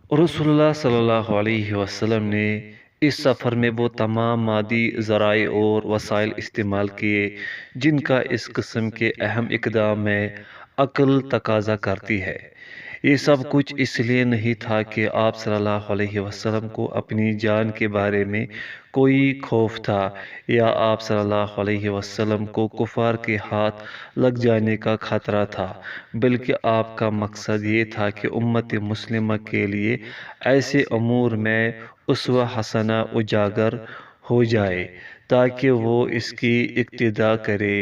رسول اللہ صلی اللہ علیہ وسلم نے اس سفر میں وہ تمام مادی ذرائع اور وسائل استعمال کیے جن کا اس قسم کے اہم اقدام میں عقل تقاضا کرتی ہے۔ یہ سب کچھ اس لیے نہیں تھا کہ آپ صلی اللہ علیہ وسلم کو اپنی جان کے بارے میں کوئی خوف تھا یا آپ صلی اللہ علیہ وسلم کو کفار کے ہاتھ لگ جانے کا خطرہ تھا، بلکہ آپ کا مقصد یہ تھا کہ امت مسلمہ کے لیے ایسے امور میں اسوہ حسنہ اجاگر ہو جائے تاکہ وہ اس کی اقتداء کرے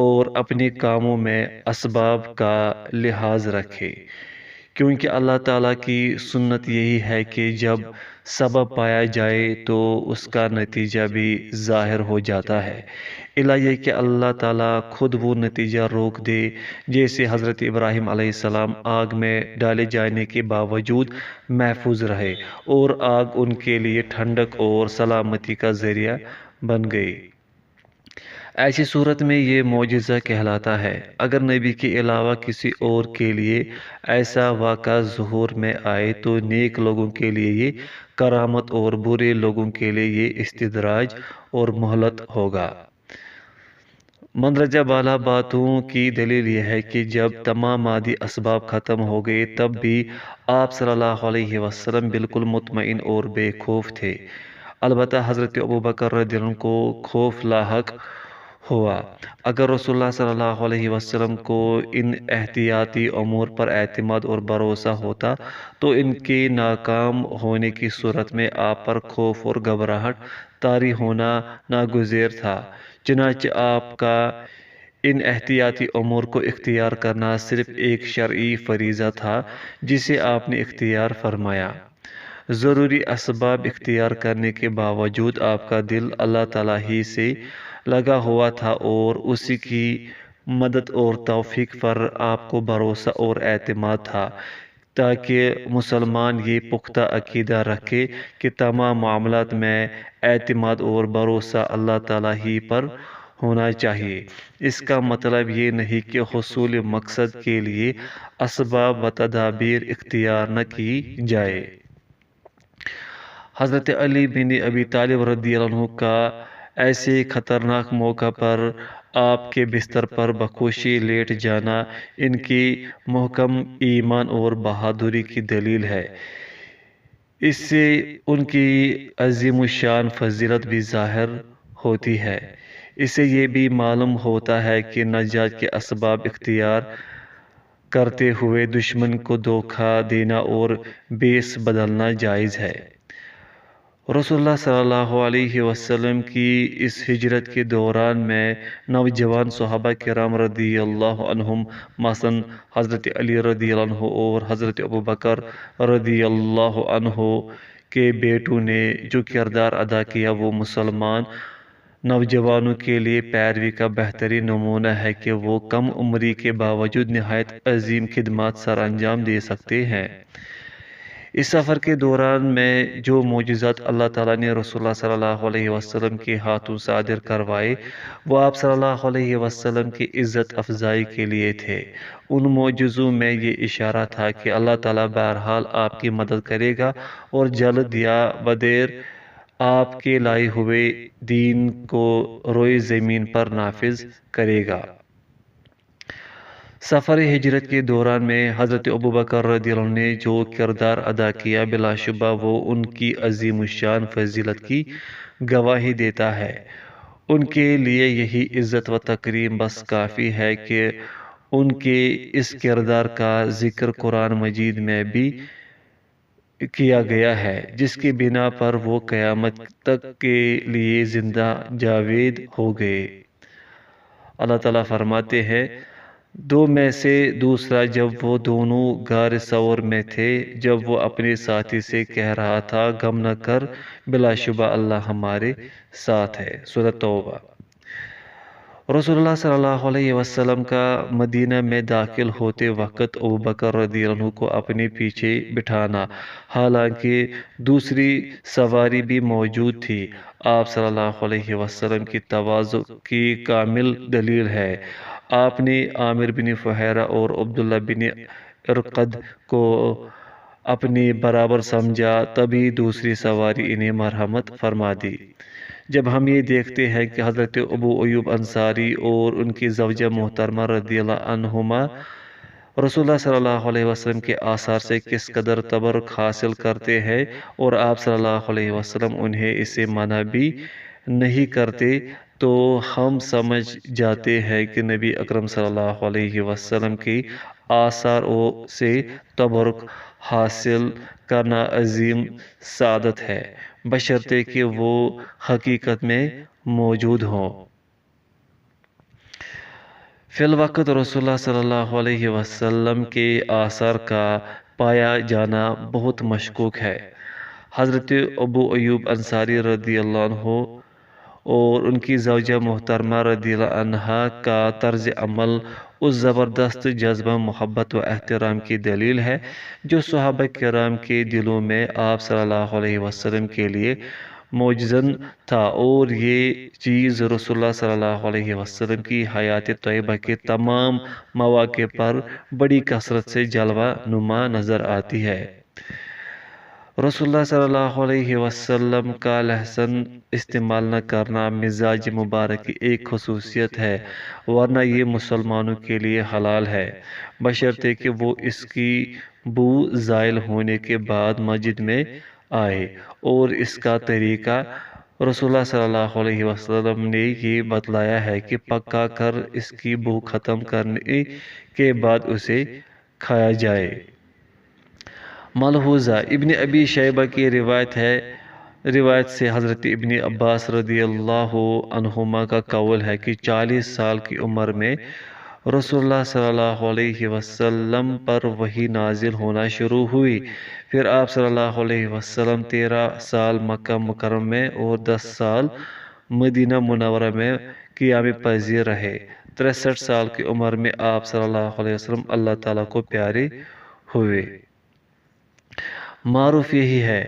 اور اپنے کاموں میں اسباب کا لحاظ رکھے، کیونکہ اللہ تعالیٰ کی سنت یہی ہے کہ جب سبب پایا جائے تو اس کا نتیجہ بھی ظاہر ہو جاتا ہے، الا یہ کہ اللہ تعالیٰ خود وہ نتیجہ روک دے، جیسے حضرت ابراہیم علیہ السلام آگ میں ڈالے جانے کے باوجود محفوظ رہے اور آگ ان کے لیے ٹھنڈک اور سلامتی کا ذریعہ بن گئی۔ ایسی صورت میں یہ معجزہ کہلاتا ہے۔ اگر نبی کے علاوہ کسی اور کے لیے ایسا واقعہ ظہور میں آئے تو نیک لوگوں کے لیے یہ کرامت اور برے لوگوں کے لیے یہ استدراج اور مہلت ہوگا۔ مندرجہ بالا باتوں کی دلیل یہ ہے کہ جب تمام مادی اسباب ختم ہو گئے تب بھی آپ صلی اللہ علیہ وسلم بالکل مطمئن اور بے خوف تھے۔ البتہ حضرت ابوبکر رضی اللہ عنہ کو خوف لاحق ہوا۔ اگر رسول اللہ صلی اللہ علیہ وسلم کو ان احتیاطی امور پر اعتماد اور بھروسہ ہوتا تو ان کے ناکام ہونے کی صورت میں آپ پر خوف اور گھبراہٹ طاری ہونا ناگزیر تھا۔ چنانچہ آپ کا ان احتیاطی امور کو اختیار کرنا صرف ایک شرعی فریضہ تھا جسے آپ نے اختیار فرمایا۔ ضروری اسباب اختیار کرنے کے باوجود آپ کا دل اللہ تعالیٰ ہی سے لگا ہوا تھا اور اسی کی مدد اور توفیق پر آپ کو بھروسہ اور اعتماد تھا، تاکہ مسلمان یہ پختہ عقیدہ رکھے کہ تمام معاملات میں اعتماد اور بھروسہ اللہ تعالیٰ ہی پر ہونا چاہیے۔ اس کا مطلب یہ نہیں کہ حصول مقصد کے لیے اسباب و تدابیر اختیار نہ کی جائے۔ حضرت علی بن ابی طالب رضی اللہ عنہ کا ایسے خطرناک موقع پر آپ کے بستر پر بخوشی لیٹ جانا ان کی محکم ایمان اور بہادری کی دلیل ہے۔ اس سے ان کی عظیم الشان فضیلت بھی ظاہر ہوتی ہے۔ اس سے یہ بھی معلوم ہوتا ہے کہ نجات کے اسباب اختیار کرتے ہوئے دشمن کو دھوکہ دینا اور بیس بدلنا جائز ہے۔ رسول اللہ صلی اللہ علیہ وسلم کی اس ہجرت کے دوران میں نوجوان صحابہ کرام رضی اللہ عنہم مثلاً حضرت علی رضی اللہ عنہ اور حضرت ابوبکر رضی اللہ عنہ کے بیٹوں نے جو کردار ادا کیا وہ مسلمان نوجوانوں کے لیے پیروی کا بہترین نمونہ ہے کہ وہ کم عمری کے باوجود نہایت عظیم خدمات سر انجام دے سکتے ہیں۔ اس سفر کے دوران میں جو معجزات اللہ تعالیٰ نے رسول اللہ صلی اللہ علیہ وسلم کے ہاتھوں صادر کروائے وہ آپ صلی اللہ علیہ وسلم کی عزت افزائی کے لیے تھے۔ ان معجزوں میں یہ اشارہ تھا کہ اللہ تعالیٰ بہرحال آپ کی مدد کرے گا اور جلد یا بدیر آپ کے لائے ہوئے دین کو روئے زمین پر نافذ کرے گا۔ سفر ہجرت کے دوران میں حضرت ابوبکر رضی اللہ عنہ نے جو کردار ادا کیا بلا شبہ وہ ان کی عظیم الشان فضیلت کی گواہی دیتا ہے۔ ان کے لیے یہی عزت و تکریم بس کافی ہے کہ ان کے اس کردار کا ذکر قرآن مجید میں بھی کیا گیا ہے، جس کی بنا پر وہ قیامت تک کے لیے زندہ جاوید ہو گئے۔ اللہ تعالیٰ فرماتے ہیں دو میں سے دوسرا جب وہ دونوں غار ثور میں تھے جب وہ اپنے ساتھی سے کہہ رہا تھا غم نہ کر بلا شبہ اللہ ہمارے ساتھ ہے۔ سورۃ توبہ۔ رسول اللہ صلی اللہ علیہ وسلم کا مدینہ میں داخل ہوتے وقت ابوبکر رضی اللہ عنہ کو اپنے پیچھے بٹھانا، حالانکہ دوسری سواری بھی موجود تھی، آپ صلی اللہ علیہ وسلم کی تواضع کی کامل دلیل ہے۔ آپ نے عامر بن فہیرہ اور عبداللہ بن ارقد کو اپنی برابر سمجھا، تبھی دوسری سواری انہیں مرحمت فرما دی۔ جب ہم یہ دیکھتے ہیں کہ حضرت ابو ایوب انصاری اور ان کی زوجہ محترمہ رضی اللہ عنہما رسول اللہ صلی اللہ علیہ وسلم کے آثار سے کس قدر تبرک حاصل کرتے ہیں، اور آپ صلی اللہ علیہ وسلم انہیں اسے منع بھی نہیں کرتے، تو ہم سمجھ جاتے ہیں کہ نبی اکرم صلی اللہ علیہ وسلم کی آثار سے تبرک حاصل کرنا عظیم سعادت ہے، بشرطے کہ وہ حقیقت میں موجود ہوں۔ فی الوقت رسول اللہ صلی اللہ علیہ وسلم کے آثار کا پایا جانا بہت مشکوک ہے۔ حضرت ابو ایوب انصاری رضی اللہ عنہ اور ان کی زوجہ محترمہ رضی اللہ عنہا کا طرز عمل اس زبردست جذبہ محبت و احترام کی دلیل ہے جو صحابہ کرام کے دلوں میں آپ صلی اللہ علیہ وسلم کے لیے موجزن تھا، اور یہ چیز رسول اللہ صلی اللہ علیہ وسلم کی حیات طیبہ کے تمام مواقع پر بڑی کثرت سے جلوہ نما نظر آتی ہے۔ رسول اللہ صلی اللہ علیہ وسلم کا لہسن استعمال نہ کرنا مزاج مبارک کی ایک خصوصیت ہے، ورنہ یہ مسلمانوں کے لیے حلال ہے، بشرطے کہ وہ اس کی بو زائل ہونے کے بعد مسجد میں آئے، اور اس کا طریقہ رسول اللہ صلی اللہ علیہ وسلم نے یہ بتلایا ہے کہ پکا کر اس کی بو ختم کرنے کے بعد اسے کھایا جائے۔ ملحوظہ ابن ابی شیبہ کی روایت سے حضرت ابن عباس رضی اللہ عنہما کا قول ہے کہ 40 سال کی عمر میں رسول اللہ صلی اللہ علیہ وسلم پر وحی نازل ہونا شروع ہوئی، پھر آپ صلی اللہ علیہ وسلم 13 سال مکہ مکرمہ میں اور 10 سال مدینہ منورہ میں قیام پذیر رہے۔ 63 سال کی عمر میں آپ صلی اللہ علیہ وسلم اللہ تعالیٰ کو پیارے ہوئے۔ معروف یہی ہے۔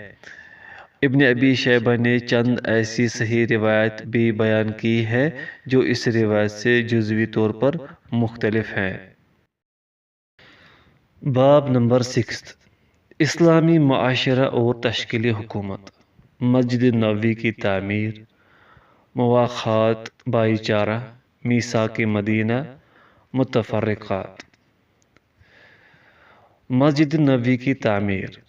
ابن ابی شیبہ نے چند ایسی صحیح روایت بھی بیان کی ہے جو اس روایت سے جزوی طور پر مختلف ہیں۔ باب نمبر 6 اسلامی معاشرہ اور تشکیلی حکومت، مسجد نبوی کی تعمیر، مواخات، بھائی چارہ، میثاق مدینہ، متفرقات۔ مسجد نبوی کی تعمیر۔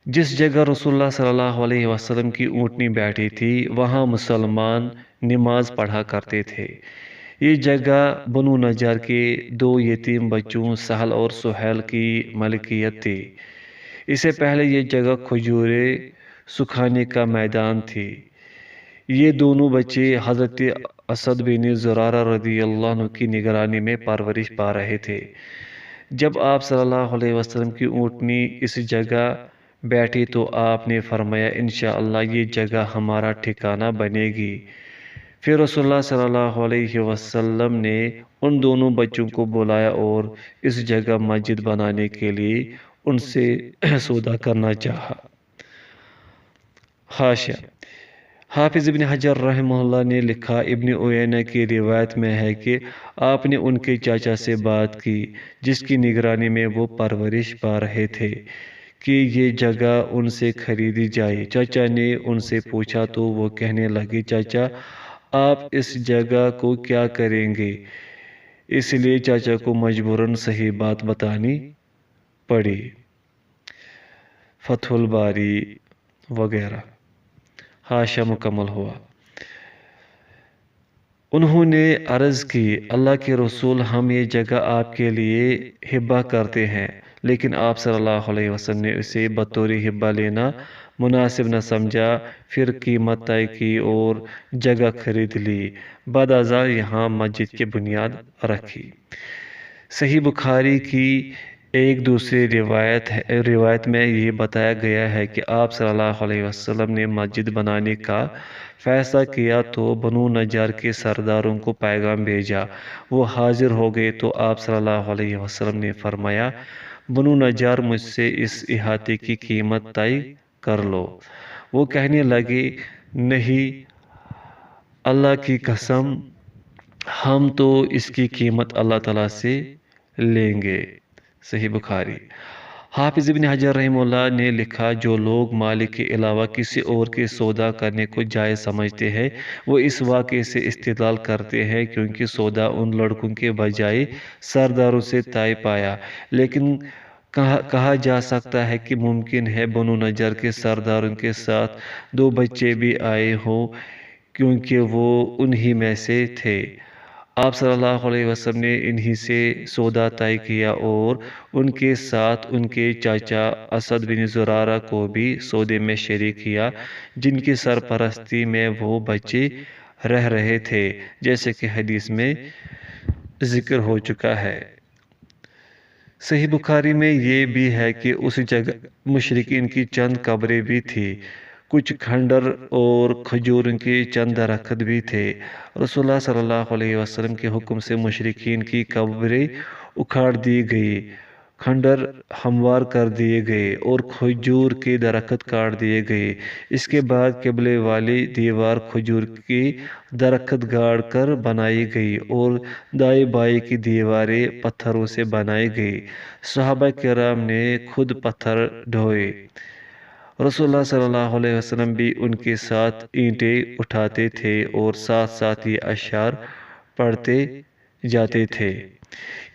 جس جگہ رسول اللہ صلی اللہ علیہ وسلم کی اونٹنی بیٹھی تھی وہاں مسلمان نماز پڑھا کرتے تھے۔ یہ جگہ بنو نجار کے 2 یتیم بچوں سہل اور سہیل کی ملکیت تھی۔ اسے پہلے یہ جگہ کھجوریں سکھانے کا میدان تھی۔ یہ دونوں بچے حضرت اسد بن زرارہ رضی اللہ عنہ کی نگرانی میں پرورش پا رہے تھے۔ جب آپ صلی اللہ علیہ وسلم کی اونٹنی اس جگہ بیٹھی تو آپ نے فرمایا انشاءاللہ یہ جگہ ہمارا ٹھکانہ بنے گی۔ پھر رسول اللہ صلی اللہ علیہ وسلم نے ان دونوں بچوں کو بلایا اور اس جگہ مسجد بنانے کے لیے ان سے سودا کرنا چاہا۔ حاشیہ حافظ ابن حجر رحمہ اللہ نے لکھا، ابن عیینہ کی روایت میں ہے کہ آپ نے ان کے چاچا سے بات کی جس کی نگرانی میں وہ پرورش پا رہے تھے کہ یہ جگہ ان سے خریدی جائے۔ چاچا نے ان سے پوچھا تو وہ کہنے لگے چاچا آپ اس جگہ کو کیا کریں گے؟ اس لیے چاچا کو مجبوراً صحیح بات بتانی پڑی۔ فتح الباری وغیرہ۔ حاشیہ مکمل ہوا۔ انہوں نے عرض کی اللہ کے رسول ہم یہ جگہ آپ کے لیے ہبہ کرتے ہیں، لیکن آپ صلی اللہ علیہ وسلم نے اسے بطور ہبہ لینا مناسب نہ سمجھا، پھر قیمت طے کی اور جگہ خرید لی، بعد ازاں یہاں مسجد کی بنیاد رکھی۔ صحیح بخاری کی ایک دوسری روایت میں یہ بتایا گیا ہے کہ آپ صلی اللہ علیہ وسلم نے مسجد بنانے کا فیصلہ کیا تو بنو نجار کے سرداروں کو پیغام بھیجا، وہ حاضر ہو گئے تو آپ صلی اللہ علیہ وسلم نے فرمایا بنو نجار مجھ سے اس احاطے کی قیمت طے کر لو۔ وہ کہنے لگے نہیں اللہ کی قسم ہم تو اس کی قیمت اللہ تعالیٰ سے لیں گے۔ صحیح بخاری۔ حافظ ابن حجر رحمہ اللہ نے لکھا، جو لوگ مالک کے علاوہ کسی اور کے سودا کرنے کو جائز سمجھتے ہیں وہ اس واقعے سے استدلال کرتے ہیں کیونکہ سودا ان لڑکوں کے بجائے سرداروں سے طے پایا، لیکن کہا جا سکتا ہے کہ ممکن ہے بنو نجر کے سرداروں کے ساتھ 2 بچے بھی آئے ہوں کیونکہ وہ انہی میں سے تھے۔ آپ صلی اللہ علیہ وسلم نے انہی سے سودا طے کیا اور ان کے ساتھ ان کے چاچا اسد بن زرارہ کو بھی سودے میں شریک کیا، جن کی سرپرستی میں وہ بچے رہ رہے تھے، جیسے کہ حدیث میں ذکر ہو چکا ہے۔ صحیح بخاری میں یہ بھی ہے کہ اس جگہ مشرکین کی چند قبریں بھی تھیں، کچھ کھنڈر اور کھجوروں کے چند درخت بھی تھے۔ رسول اللہ صلی اللہ علیہ وسلم کے حکم سے مشرکین کی قبریں اکھاڑ دی گئی، کھنڈر ہموار کر دیے گئے اور کھجور کے درخت کاٹ دیے گئے۔ اس کے بعد قبلے والی دیوار کھجور کے درخت گاڑ کر بنائی گئی اور دائیں بائیں کی دیواریں پتھروں سے بنائی گئی۔ صحابہ کرام نے خود پتھر ڈھوئے۔ رسول اللہ صلی اللہ علیہ وسلم بھی ان کے ساتھ اینٹیں اٹھاتے تھے اور ساتھ ساتھ یہ اشعار پڑھتے جاتے تھے،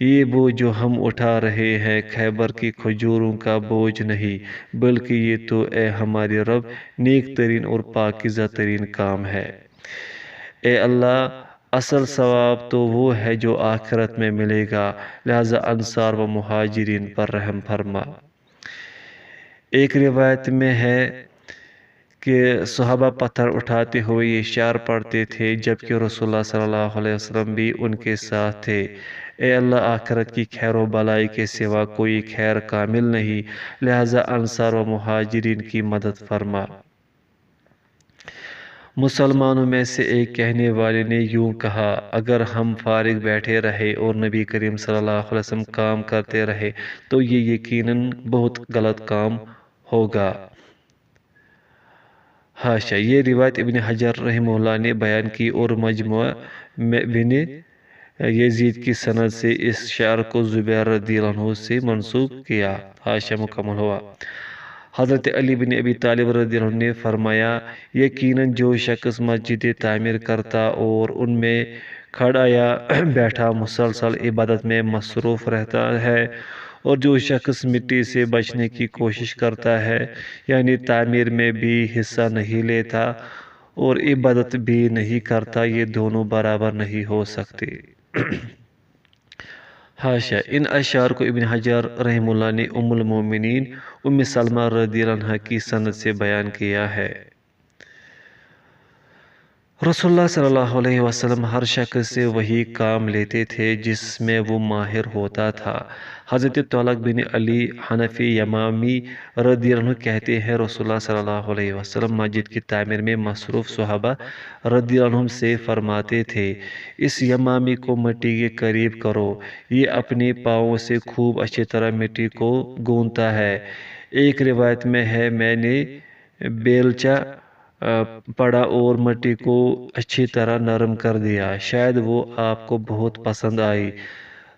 یہ بوجھ جو ہم اٹھا رہے ہیں خیبر کی کھجوروں کا بوجھ نہیں، بلکہ یہ تو اے ہمارے رب نیک ترین اور پاکیزہ ترین کام ہے۔ اے اللہ، اصل ثواب تو وہ ہے جو آخرت میں ملے گا، لہذا انصار و مہاجرین پر رحم فرما۔ ایک روایت میں ہے کہ صحابہ پتھر اٹھاتے ہوئے یہ اشعار پڑھتے تھے جبکہ رسول اللہ صلی اللہ علیہ وسلم بھی ان کے ساتھ تھے۔ اے اللہ، آخرت کی خیر و بلائی کے سوا کوئی خیر کامل نہیں، لہذا انصار و مہاجرین کی مدد فرما۔ مسلمانوں میں سے ایک کہنے والے نے یوں کہا، اگر ہم فارغ بیٹھے رہے اور نبی کریم صلی اللہ علیہ وسلم کام کرتے رہے تو یہ یقیناً بہت غلط کام ہوگا۔ حاشیہ، یہ روایت ابن حجر رحمہ اللہ نے بیان کی اور مجموعہ بن یزید کی سند سے اس شعر کو زبیر رضی اللہ عنہ سے منسوب کیا۔ حاشیہ مکمل ہوا۔ حضرت علی بن ابی طالب رضی اللہ عنہ نے فرمایا، یقیناً جو شخص مسجدیں تعمیر کرتا اور ان میں کھڑا یا بیٹھا مسلسل عبادت میں مصروف رہتا ہے، اور جو شخص مٹی سے بچنے کی کوشش کرتا ہے یعنی تعمیر میں بھی حصہ نہیں لیتا اور عبادت بھی نہیں کرتا، یہ دونوں برابر نہیں ہو سکتے۔ حاشیہ، ان اشعار کو ابن حجر رحمہ اللہ نے ام المومنین ام سلمہ رضی اللہ عنہا کی سند سے بیان کیا ہے۔ رسول اللہ صلی اللہ علیہ وسلم ہر شخص سے وہی کام لیتے تھے جس میں وہ ماہر ہوتا تھا۔ حضرت طلق بن علی حنفی یمامی رضی اللہ عنہ کہتے ہیں، رسول اللہ صلی اللہ علیہ وسلم مسجد کی تعمیر میں مصروف صحابہ رضی اللہ عنہم سے فرماتے تھے، اس یمامی کو مٹی کے قریب کرو، یہ اپنے پاؤں سے خوب اچھی طرح مٹی کو گوندتا ہے۔ ایک روایت میں ہے، میں نے بیلچہ پڑا اور مٹی کو اچھی طرح نرم کر دیا، شاید وہ آپ کو بہت پسند آئی۔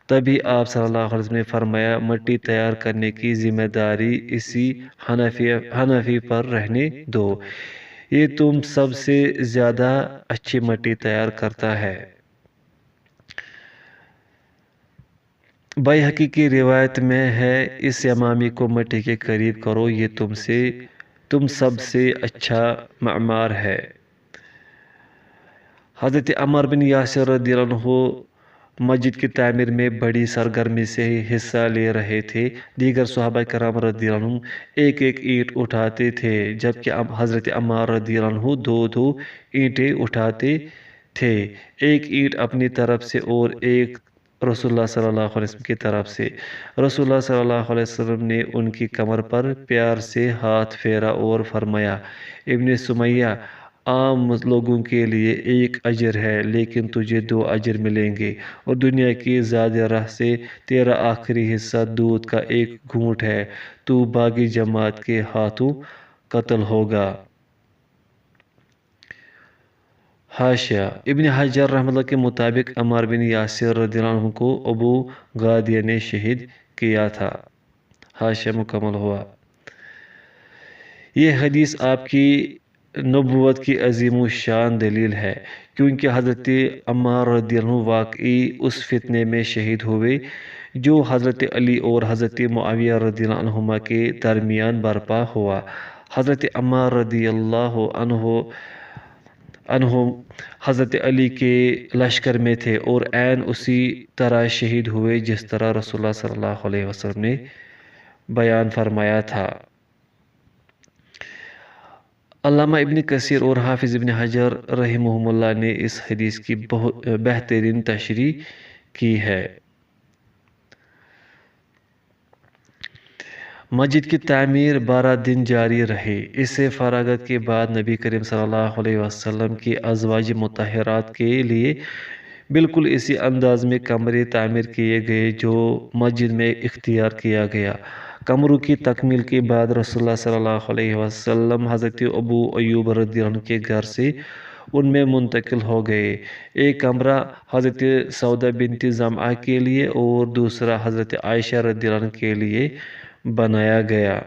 تبھی آپ صلی اللہ علیہ وسلم نے فرمایا، مٹی تیار کرنے کی ذمہ داری اسی حنفی پر رہنے دو، یہ تم سب سے زیادہ اچھی مٹی تیار کرتا ہے۔ بیہقی کی روایت میں ہے، اس یمامی کو مٹی کے قریب کرو، یہ تم سب سے اچھا معمار ہے۔ حضرت عمر بن یاسر رضی اللہ عنہ مسجد کی تعمیر میں بڑی سرگرمی سے حصہ لے رہے تھے۔ دیگر صحابہ کرام رضی اللہ عنہم ایک ایک اینٹ اٹھاتے تھے جبکہ حضرت عمر رضی اللہ عنہ 2 اینٹیں اٹھاتے تھے، ایک اینٹ اپنی طرف سے اور ایک رسول اللہ صلی اللہ علیہ وسلم کی طرف سے۔ رسول اللہ صلی اللہ علیہ وسلم نے ان کی کمر پر پیار سے ہاتھ پھیرا اور فرمایا، ابن سمیہ، عام لوگوں کے لیے 1 اجر ہے لیکن تجھے 2 اجر ملیں گے، اور دنیا کی زیادہ راہ سے تیرا آخری حصہ دودھ کا 1 گھونٹ ہے، تو باغی جماعت کے ہاتھوں قتل ہوگا۔ حاشیہ، ابن حجر رحمہ اللہ کے مطابق عمار بن یاسر رضی اللہ عنہ کو ابو غادیہ نے شہید کیا تھا۔ حاشیہ مکمل ہوا۔ یہ حدیث آپ کی نبوت کی عظیم و شان دلیل ہے، کیونکہ حضرت عمار رضی اللہ عنہ واقعی اس فتنے میں شہید ہوئے جو حضرت علی اور حضرت معاویہ رضی اللہ عنہما کے درمیان برپا ہوا۔ حضرت عمار رضی اللہ عنہ حضرت علی کے لشکر میں تھے اور عین اسی طرح شہید ہوئے جس طرح رسول اللہ صلی اللہ علیہ وسلم نے بیان فرمایا تھا۔ علامہ ابن کثیر اور حافظ ابن حجر رحمہم اللہ نے اس حدیث کی بہت بہترین تشریح کی ہے۔ مسجد کی تعمیر 12 دن جاری رہی۔ اس سے فراغت کے بعد نبی کریم صلی اللہ علیہ وسلم کی ازواج مطہرات کے لیے بالکل اسی انداز میں کمرے تعمیر کیے گئے جو مسجد میں اختیار کیا گیا۔ کمروں کی تکمیل کے بعد رسول اللہ صلی اللہ علیہ وسلم حضرت ابو ایوب رضی اللہ عنہ کے گھر سے ان میں منتقل ہو گئے۔ ایک کمرہ حضرت سودہ بنت زمعہ کے لیے اور دوسرا حضرت عائشہ رضی اللہ عنہ کے لیے بنایا گیا۔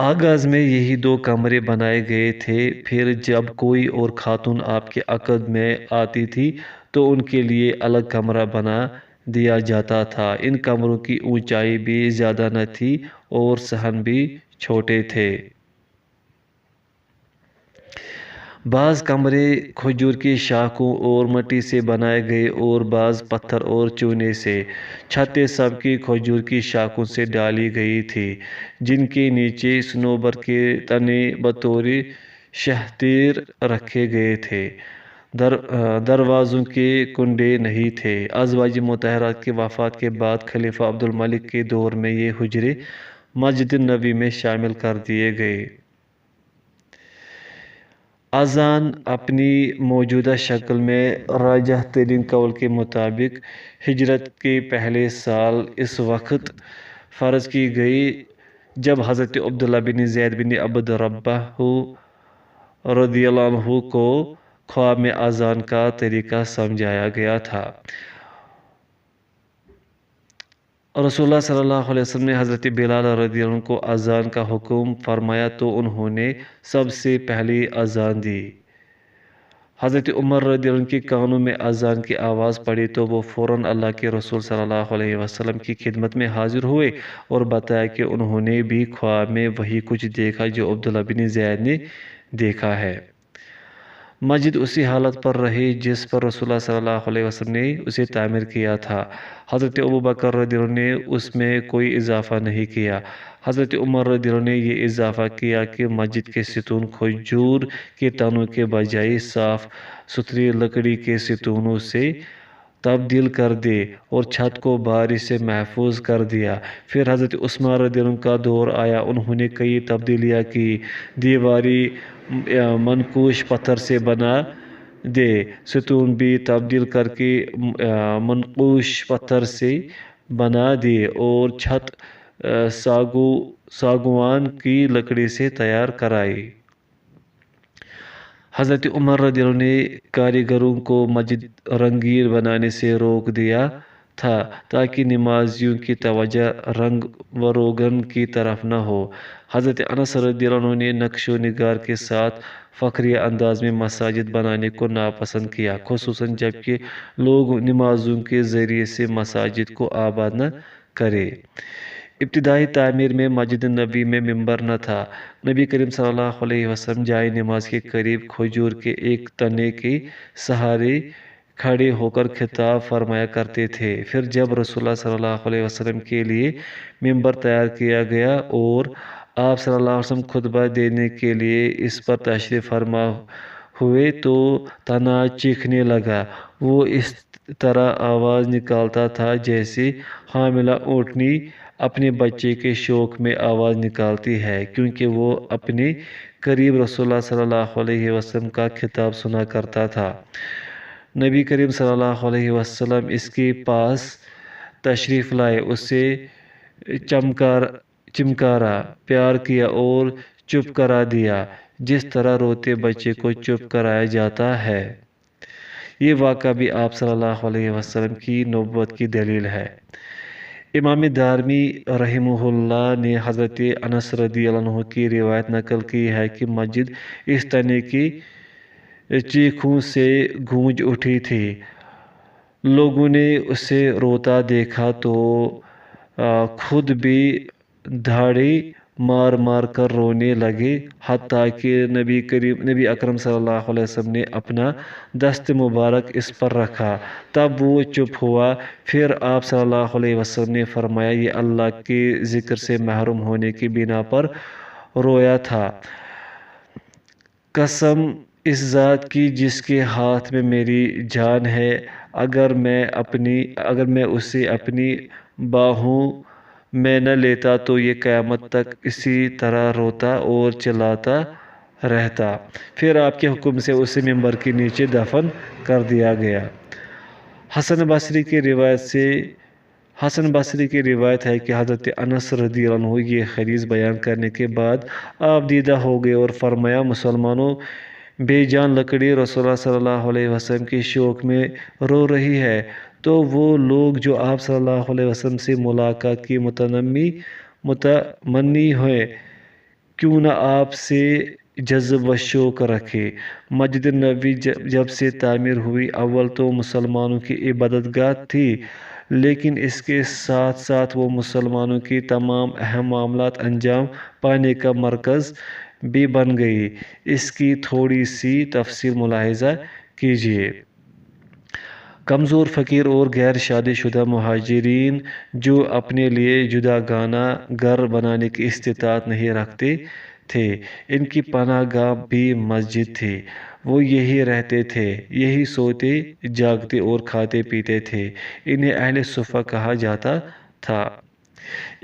آغاز میں یہی 2 کمرے بنائے گئے تھے، پھر جب کوئی اور خاتون آپ کے عقد میں آتی تھی تو ان کے لیے الگ کمرہ بنا دیا جاتا تھا۔ ان کمروں کی اونچائی بھی زیادہ نہ تھی اور صحن بھی چھوٹے تھے۔ بعض کمرے کھجور کی شاخوں اور مٹی سے بنائے گئے اور بعض پتھر اور چونے سے۔ چھتیں سب کی کھجور کی شاخوں سے ڈالی گئی تھی، جن کے نیچے صنوبر کے تنے بطور شہتیر رکھے گئے تھے۔ دروازوں کے کنڈے نہیں تھے۔ ازواج مطہرات کی وفات کے بعد خلیفہ عبد الملک کے دور میں یہ حجرے مسجد نبوی میں شامل کر دیے گئے۔ اذان اپنی موجودہ شکل میں راجح ترین قول کے مطابق ہجرت کے پہلے سال اس وقت فرض کی گئی جب حضرت عبداللہ بن زید بن عبد ربہ رضی اللہ عنہ کو خواب میں اذان کا طریقہ سمجھایا گیا تھا۔ رسول اللہ صلی اللہ علیہ وسلم نے حضرت بلال رضی اللہ عنہ کو اذان کا حکم فرمایا تو انہوں نے سب سے پہلی اذان دی۔ حضرت عمر رضی اللہ عنہ کے کانوں میں اذان کی آواز پڑی تو وہ فوراً اللہ کے رسول صلی اللہ علیہ وسلم کی خدمت میں حاضر ہوئے اور بتایا کہ انہوں نے بھی خواب میں وہی کچھ دیکھا جو عبداللہ بن زید نے دیکھا ہے۔ مسجد اسی حالت پر رہی جس پر رسول اللہ صلی اللہ علیہ وسلم نے اسے تعمیر کیا تھا۔ حضرت ابوبکر رضی اللہ عنہ نے اس میں کوئی اضافہ نہیں کیا۔ حضرت عمر رضی اللہ عنہ نے یہ اضافہ کیا کہ مسجد کے ستون کھجور کے تنوں کے بجائے صاف ستھری لکڑی کے ستونوں سے تبدیل کر دے اور چھت کو بارش سے محفوظ کر دیا۔ پھر حضرت عثمان رضی اللہ عنہ کا دور آیا، انہوں نے کئی تبدیلیاں کی، دیواری منقوش پتھر سے بنا دے، ستون بھی تبدیل کر کے منقوش پتھر سے بنا دیے اور چھت ساگوان کی لکڑی سے تیار کرائی۔ حضرت عمر رضی اللہ عنہ نے کاریگروں کو مسجد رنگین بنانے سے روک دیا تھا تاکہ نمازیوں کی توجہ رنگ و روگن کی طرف نہ ہو۔ حضرت انس رضی اللہ عنہ نے نقش و نگار کے ساتھ فخریہ انداز میں مساجد بنانے کو ناپسند کیا، خصوصاً جبکہ لوگ نمازوں کے ذریعے سے مساجد کو آباد نہ کریں۔ ابتدائی تعمیر میں مسجد نبوی میں ممبر نہ تھا۔ نبی کریم صلی اللہ علیہ وسلم جائے نماز کے قریب کھجور کے ایک تنے کے سہارے کھڑے ہو کر خطاب فرمایا کرتے تھے۔ پھر جب رسول اللہ صلی اللہ علیہ وسلم کے لیے ممبر تیار کیا گیا اور آپ صلی اللہ علیہ وسلم خطبہ دینے کے لیے اس پر تشریف فرما ہوئے تو تنا چیخنے لگا۔ وہ اس طرح آواز نکالتا تھا جیسے حاملہ اونٹنی اپنے بچے کے شوق میں آواز نکالتی ہے، کیونکہ وہ اپنے قریب رسول اللہ صلی اللہ علیہ وسلم کا خطاب سنا کرتا تھا۔ نبی کریم صلی اللہ علیہ وسلم اس کے پاس تشریف لائے، اسے چمکارا، پیار کیا اور چپ کرا دیا، جس طرح روتے بچے کو چپ کرایا جاتا ہے۔ یہ واقعہ بھی آپ صلی اللہ علیہ وسلم کی نبوت کی دلیل ہے۔ امام دارمی رحمہ اللہ نے حضرت انس رضی اللہ عنہ کی روایت نقل کی ہے کہ مسجد اس طرح کی چیخوں سے گونج اٹھی تھی۔ لوگوں نے اسے روتا دیکھا تو خود بھی دھاڑی مار مار کر رونے لگے، حتیٰ کہ نبی اکرم صلی اللہ علیہ وسلم نے اپنا دست مبارک اس پر رکھا، تب وہ چپ ہوا۔ پھر آپ صلی اللہ علیہ وسلم نے فرمایا، یہ اللہ کے ذکر سے محروم ہونے کی بنا پر رویا تھا۔ قسم اس ذات کی جس کے ہاتھ میں میری جان ہے، اگر میں اسے اپنی باہوں میں نہ لیتا تو یہ قیامت تک اسی طرح روتا اور چلاتا رہتا۔ پھر آپ کے حکم سے اسے ممبر کے نیچے دفن کر دیا گیا۔ حسن بصری کی روایت ہے کہ حضرت انس رضی اللہ عنہ یہ حدیث بیان کرنے کے بعد آپ دیدہ ہو گئے اور فرمایا، مسلمانوں، بے جان لکڑی رسول اللہ صلی اللہ علیہ وسلم کے شوق میں رو رہی ہے، تو وہ لوگ جو آپ صلی اللہ علیہ وسلم سے ملاقات کی متمنی ہیں، کیوں نہ آپ سے جذب و شوق رکھے۔ مسجد نبوی جب سے تعمیر ہوئی، اول تو مسلمانوں کی عبادت گاہ تھی، لیکن اس کے ساتھ ساتھ وہ مسلمانوں کی تمام اہم معاملات انجام پانے کا مرکز بھی بن گئی۔ اس کی تھوڑی سی تفصیل ملاحظہ کیجیے۔ کمزور، فقیر اور غیر شادی شدہ مہاجرین جو اپنے لیے جداگانہ گھر بنانے کی استطاعت نہیں رکھتے تھے، ان کی پناہ گاہ بھی مسجد تھی۔ وہ یہی رہتے تھے، یہی سوتے جاگتے اور کھاتے پیتے تھے۔ انہیں اہل صفہ کہا جاتا تھا۔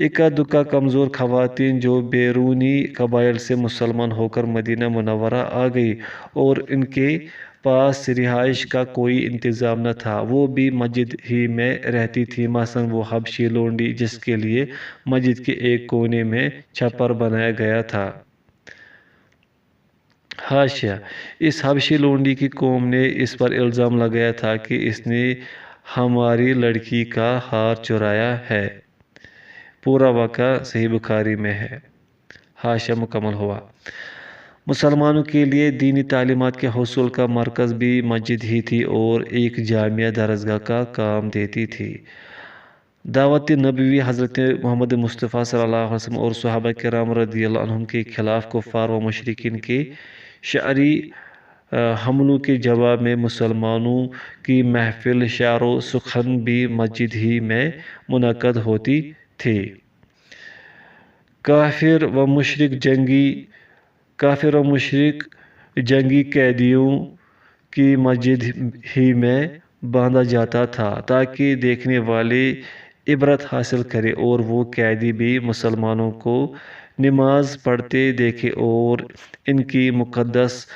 اکا دکا کمزور خواتین جو بیرونی قبائل سے مسلمان ہو کر مدینہ منورہ آ گئی اور ان کے پاس رہائش کا کوئی انتظام نہ تھا، وہ بھی مسجد ہی میں رہتی تھی۔ مثلاً وہ حبشی لونڈی جس کے لیے مسجد کے ایک کونے میں چھپر بنایا گیا تھا۔ حاشیہ: اس حبشی لونڈی کی قوم نے اس پر الزام لگایا تھا کہ اس نے ہماری لڑکی کا ہار چرایا ہے۔ پورا واقعہ صحیح بخاری میں ہے۔ حاشیہ مکمل ہوا۔ مسلمانوں کے لیے دینی تعلیمات کے حصول کا مرکز بھی مسجد ہی تھی اور ایک جامع درسگاہ کا کام دیتی تھی۔ دعوت نبوی حضرت محمد مصطفیٰ صلی اللہ علیہ وسلم اور صحابہ کرام رضی اللہ عنہم کے خلاف کفار و مشرکین کے شعری حملوں کے جواب میں مسلمانوں کی محفل شعر و سخن بھی مسجد ہی میں منعقد ہوتی تھی۔ کافر و مشرک جنگی قیدیوں کی مسجد ہی میں باندھا جاتا تھا تاکہ دیکھنے والے عبرت حاصل کریں اور وہ قیدی بھی مسلمانوں کو نماز پڑھتے دیکھیں اور ان کی مقدس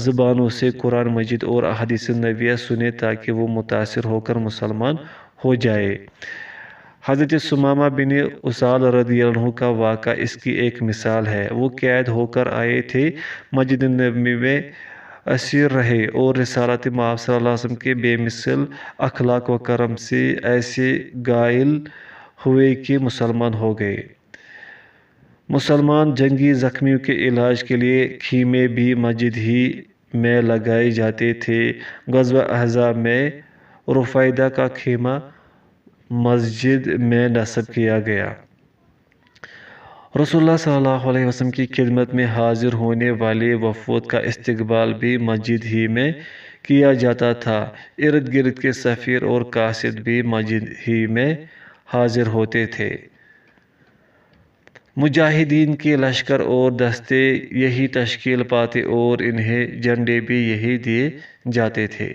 زبانوں سے قرآن مجید اور احادیث نبویہ سنیں تاکہ وہ متاثر ہو کر مسلمان ہو جائے۔ حضرت ثمامہ بن اسال رضی اللہ عنہ کا واقعہ اس کی ایک مثال ہے۔ وہ قید ہو کر آئے تھے، مسجد نبوی میں اسیر رہے اور رسالت مآب صلی اللہ علیہ وسلم کے بے مثل اخلاق و کرم سے ایسے گائل ہوئے کہ مسلمان ہو گئے۔ مسلمان جنگی زخمیوں کے علاج کے لیے خیمے بھی مسجد ہی میں لگائے جاتے تھے۔ غزوہ احزاب میں رفیدہ کا خیمہ مسجد میں نصب کیا گیا۔ رسول اللہ صلی اللہ علیہ وسلم کی خدمت میں حاضر ہونے والے وفود کا استقبال بھی مسجد ہی میں کیا جاتا تھا۔ ارد گرد کے سفیر اور قاصد بھی مسجد ہی میں حاضر ہوتے تھے۔ مجاہدین کے لشکر اور دستے یہی تشکیل پاتے اور انہیں جھنڈے بھی یہی دیے جاتے تھے۔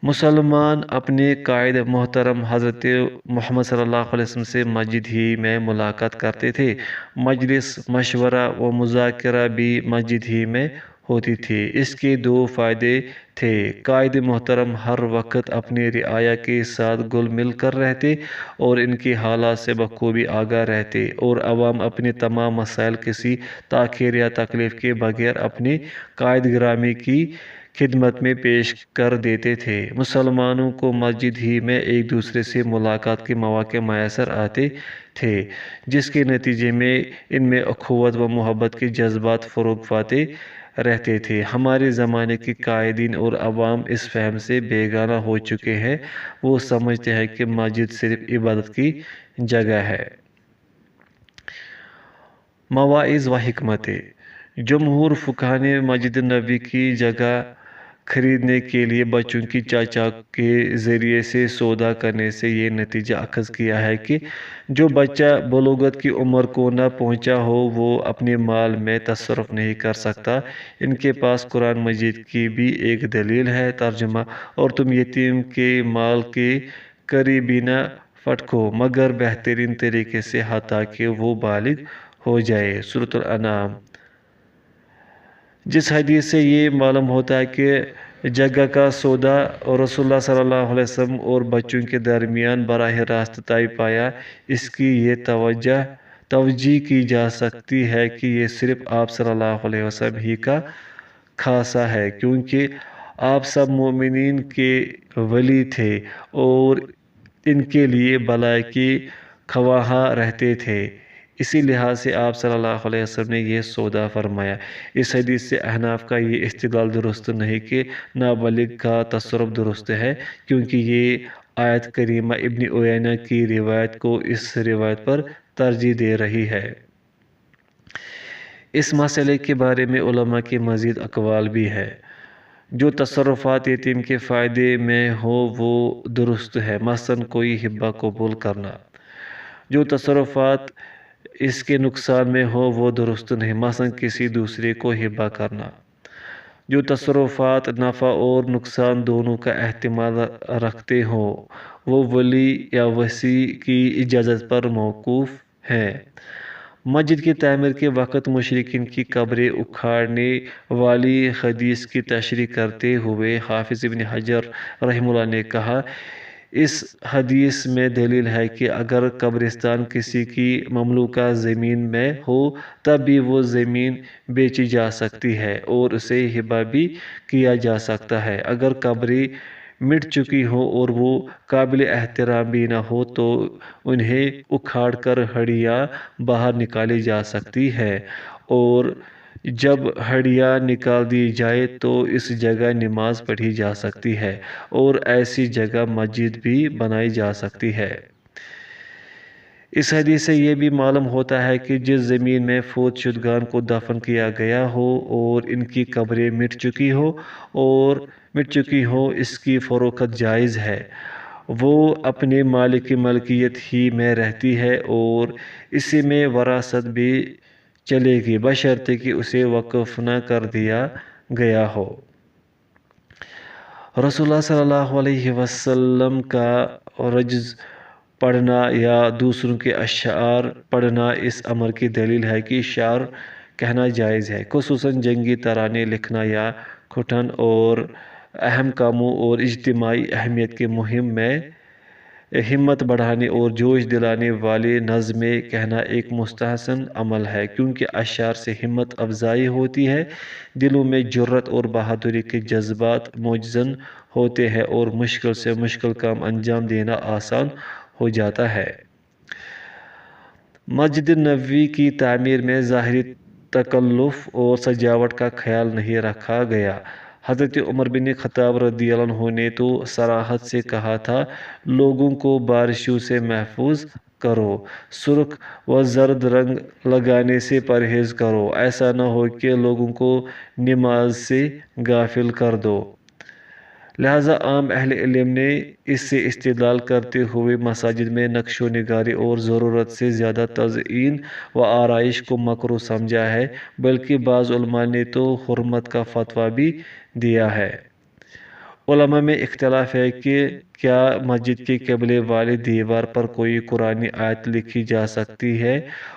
مسلمان اپنے قائد محترم حضرت محمد صلی اللہ علیہ وسلم سے مسجد ہی میں ملاقات کرتے تھے۔ مجلس، مشورہ و مذاکرہ بھی مسجد ہی میں ہوتی تھی۔ اس کے دو فائدے تھے: قائد محترم ہر وقت اپنی رعایا کے ساتھ گل مل کر رہتے اور ان کے حالات سے بخوبی آگاہ رہتے، اور عوام اپنے تمام مسائل کسی تاخیر یا تکلیف کے بغیر اپنے قائد گرامی کی خدمت میں پیش کر دیتے تھے۔ مسلمانوں کو مسجد ہی میں ایک دوسرے سے ملاقات کے مواقع میسر آتے تھے، جس کے نتیجے میں ان میں اخوت و محبت کے جذبات فروغ پاتے رہتے تھے۔ ہمارے زمانے کے قائدین اور عوام اس فہم سے بیگانہ ہو چکے ہیں، وہ سمجھتے ہیں کہ مسجد صرف عبادت کی جگہ ہے۔ مواعظ و حکمتیں۔ جمہور فقہا نے مسجد نبوی کی جگہ خریدنے کے لیے بچوں کی چاچا کے ذریعے سے سودا کرنے سے یہ نتیجہ اخذ کیا ہے کہ جو بچہ بلوغت کی عمر کو نہ پہنچا ہو وہ اپنے مال میں تصرف نہیں کر سکتا۔ ان کے پاس قرآن مجید کی بھی ایک دلیل ہے۔ ترجمہ: اور تم یتیم کے مال کے قریب نہ پھٹکو مگر بہترین طریقے سے حتیٰ کہ وہ بالغ ہو جائے۔ سورۃ الانعام۔ جس حدیث سے یہ معلوم ہوتا ہے کہ جگہ کا سودا رسول اللہ صلی اللہ علیہ وسلم اور بچوں کے درمیان براہ راست طے پایا، اس کی یہ توجہ کی جا سکتی ہے کہ یہ صرف آپ صلی اللہ علیہ وسلم ہی کا خاصہ ہے، کیونکہ آپ سب مومنین کے ولی تھے اور ان کے لیے بھلائی کے خواہاں رہتے تھے۔ اسی لحاظ سے آپ صلی اللہ علیہ وسلم نے یہ سودا فرمایا۔ اس حدیث سے احناف کا یہ استدلال درست نہیں کہ نابالغ کا تصرف درست ہے، کیونکہ یہ آیت کریمہ ابن عیینہ کی روایت کو اس روایت پر ترجیح دے رہی ہے۔ اس مسئلے کے بارے میں علماء کے مزید اقوال بھی ہیں۔ جو تصرفات یتیم کے فائدے میں ہو وہ درست ہے، مثلاً کوئی ہبہ قبول کرنا۔ جو تصرفات اس کے نقصان میں ہو وہ درست نہیں، مثلاً کسی دوسرے کو ہبہ کرنا۔ جو تصرفات نفع اور نقصان دونوں کا احتمال رکھتے ہوں وہ ولی یا وصی کی اجازت پر موقوف ہیں۔ مسجد کی تعمیر کے وقت مشرکین کی قبریں اکھاڑنے والی حدیث کی تشریح کرتے ہوئے حافظ ابن حجر رحمہ اللہ نے کہا، اس حدیث میں دلیل ہے کہ اگر قبرستان کسی کی مملوکہ زمین میں ہو تب بھی وہ زمین بیچی جا سکتی ہے اور اسے ہبہ بھی کیا جا سکتا ہے۔ اگر قبریں مٹ چکی ہوں اور وہ قابل احترام بھی نہ ہو تو انہیں اکھاڑ کر ہڈیاں باہر نکالی جا سکتی ہیں، اور جب ہڈیاں نکال دی جائے تو اس جگہ نماز پڑھی جا سکتی ہے اور ایسی جگہ مسجد بھی بنائی جا سکتی ہے۔ اس حدیث سے یہ بھی معلوم ہوتا ہے کہ جس زمین میں فوت شدگان کو دفن کیا گیا ہو اور ان کی قبریں مٹ چکی ہو اس کی فروخت جائز ہے۔ وہ اپنے مالک کی ملکیت ہی میں رہتی ہے اور اسی میں وراثت بھی چلے گی بشرطے کہ اسے وقف نہ کر دیا گیا ہو۔ رسول اللہ صلی اللہ علیہ وسلم کا رجز پڑھنا یا دوسروں کے اشعار پڑھنا اس امر کی دلیل ہے کہ شعر کہنا جائز ہے، خصوصاً جنگی ترانے لکھنا یا گھٹن اور اہم کاموں اور اجتماعی اہمیت کی مہم میں ہمت بڑھانے اور جوش دلانے والی نظمیں کہنا ایک مستحسن عمل ہے، کیونکہ اشعار سے ہمت افزائی ہوتی ہے، دلوں میں جرأت اور بہادری کے جذبات موجزن ہوتے ہیں اور مشکل سے مشکل کام انجام دینا آسان ہو جاتا ہے۔ مسجد نبوی کی تعمیر میں ظاہری تکلف اور سجاوٹ کا خیال نہیں رکھا گیا۔ حضرت عمر بن خطاب رضی اللہ عنہ نے تو صراحت سے کہا تھا، لوگوں کو بارشوں سے محفوظ کرو، سرخ و زرد رنگ لگانے سے پرہیز کرو، ایسا نہ ہو کہ لوگوں کو نماز سے غافل کر دو۔ لہٰذا عام اہل علم نے اس سے استدلال کرتے ہوئے مساجد میں نقش و نگاری اور ضرورت سے زیادہ تزئین و آرائش کو مکروہ سمجھا ہے، بلکہ بعض علماء نے تو حرمت کا فتویٰ بھی دیا ہے۔ علماء میں اختلاف ہے کہ کیا مسجد کے قبلے والی دیوار پر کوئی قرآنی آیت لکھی جا سکتی ہے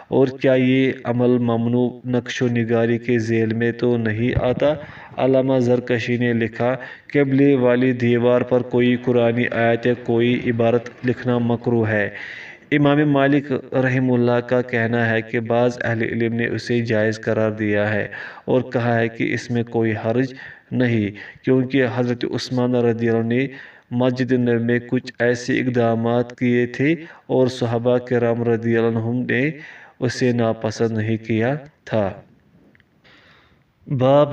اور کیا یہ عمل ممنوع نقش و نگاری کے ذیل میں تو نہیں آتا؟ علامہ زرکشی نے لکھا، قبلے والی دیوار پر کوئی قرآنی آیت یا کوئی عبارت لکھنا مکروہ ہے، امام مالک رحم اللہ کا کہنا ہے کہ بعض اہل علم نے اسے جائز قرار دیا ہے اور کہا ہے کہ اس میں کوئی حرج نہیں، کیونکہ حضرت عثمان رضی اللہ عنہ نے مسجد نبوی میں کچھ ایسے اقدامات کیے تھے اور صحابہ کرام رضی اللہ عنہم نے اسے ناپسند نہیں کیا تھا۔ باب